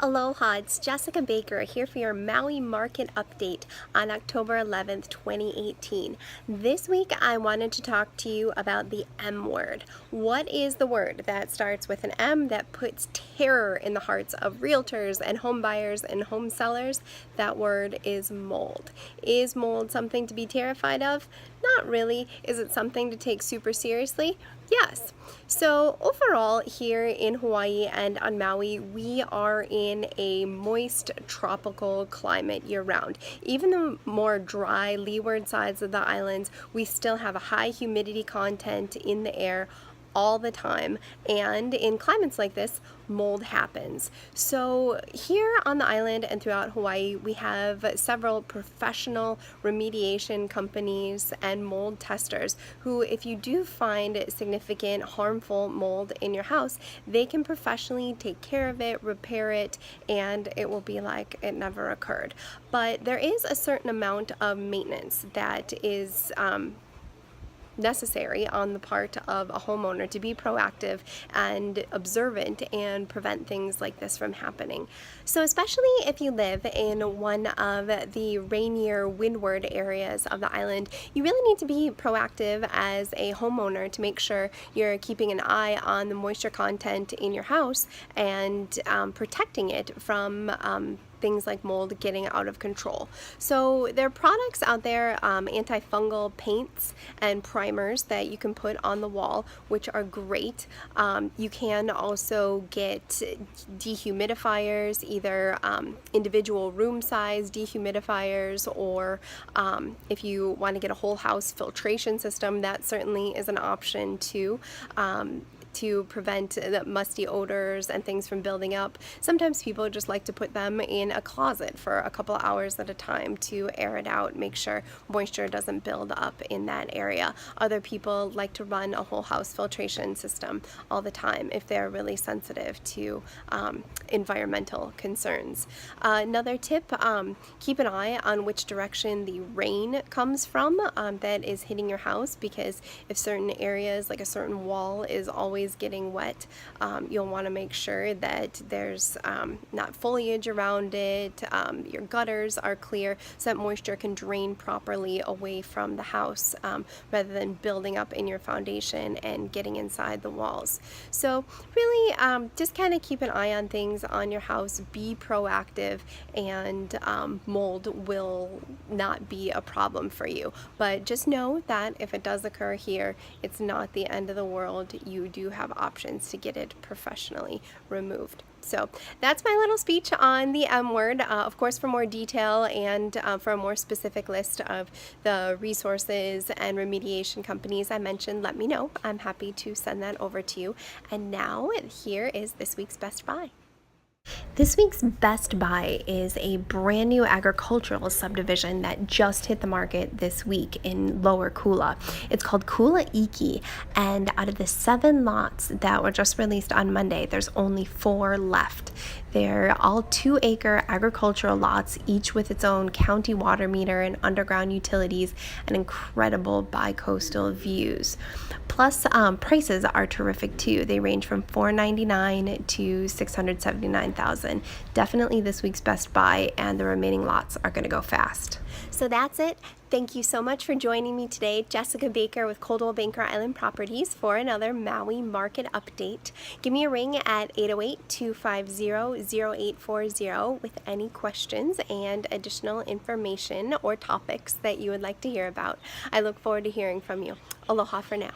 Aloha, it's Jessica Baker here for your Maui market update on October 11th, 2018. This week I wanted to talk to you about the M word. What is the word that starts with an M that puts terror in the hearts of realtors and home buyers and home sellers? That word is mold. Is mold something to be terrified of? Not really. Is it something to take super seriously? Yes. So overall here in Hawaii and on Maui, we are in a moist tropical climate year-round. Even the more dry leeward sides of the islands, we still have a high humidity content in the air all the time, and in climates like this, mold happens. So here on the island and throughout Hawaii, we have several professional remediation companies and mold testers who, if you do find significant harmful mold in your house, they can professionally take care of it, repair it, and it will be like it never occurred. But there is a certain amount of maintenance that is necessary on the part of a homeowner to be proactive and observant and prevent things like this from happening. So especially if you live in one of the rainier windward areas of the island, you really need to be proactive as a homeowner to make sure you're keeping an eye on the moisture content in your house and protecting it from things like mold getting out of control. So there are products out there, antifungal paints and primers that you can put on the wall, which are great. You can also get dehumidifiers, either individual room size dehumidifiers, or if you want to get a whole house filtration system, that certainly is an option too. To prevent the musty odors and things from building up. Sometimes people just like to put them in a closet for a couple hours at a time to air it out, make sure moisture doesn't build up in that area. Other people like to run a whole house filtration system all the time if they're really sensitive to environmental concerns. Another tip, keep an eye on which direction the rain comes from that is hitting your house, because if certain areas, like a certain wall, is always getting wet, you'll want to make sure that there's not foliage around it, your gutters are clear, so that moisture can drain properly away from the house rather than building up in your foundation and getting inside the walls. So really just kind of keep an eye on things on your house, be proactive, and mold will not be a problem for you. But just know that if it does occur here, it's not the end of the world. You do have options to get it professionally removed. So that's my little speech on the M word. Of course, for more detail and for a more specific list of the resources and remediation companies I mentioned, let me know. I'm happy to send that over to you. And now here is this week's Best Buy. This week's Best Buy is a brand new agricultural subdivision that just hit the market this week in Lower Kula. It's called Kula Iki, and out of the 7 lots that were just released on Monday, there's only 4 left. They're all 2-acre agricultural lots, each with its own county water meter and underground utilities and incredible bi-coastal views. Plus, prices are terrific too. They range from $499,000 to $679,000. Definitely this week's Best Buy, and the remaining lots are going to go fast. So that's it. Thank you so much for joining me today, Jessica Baker with Coldwell Banker Island Properties, for another Maui market update. Give me a ring at 808-250-0840 with any questions and additional information or topics that you would like to hear about. I look forward to hearing from you. Aloha for now.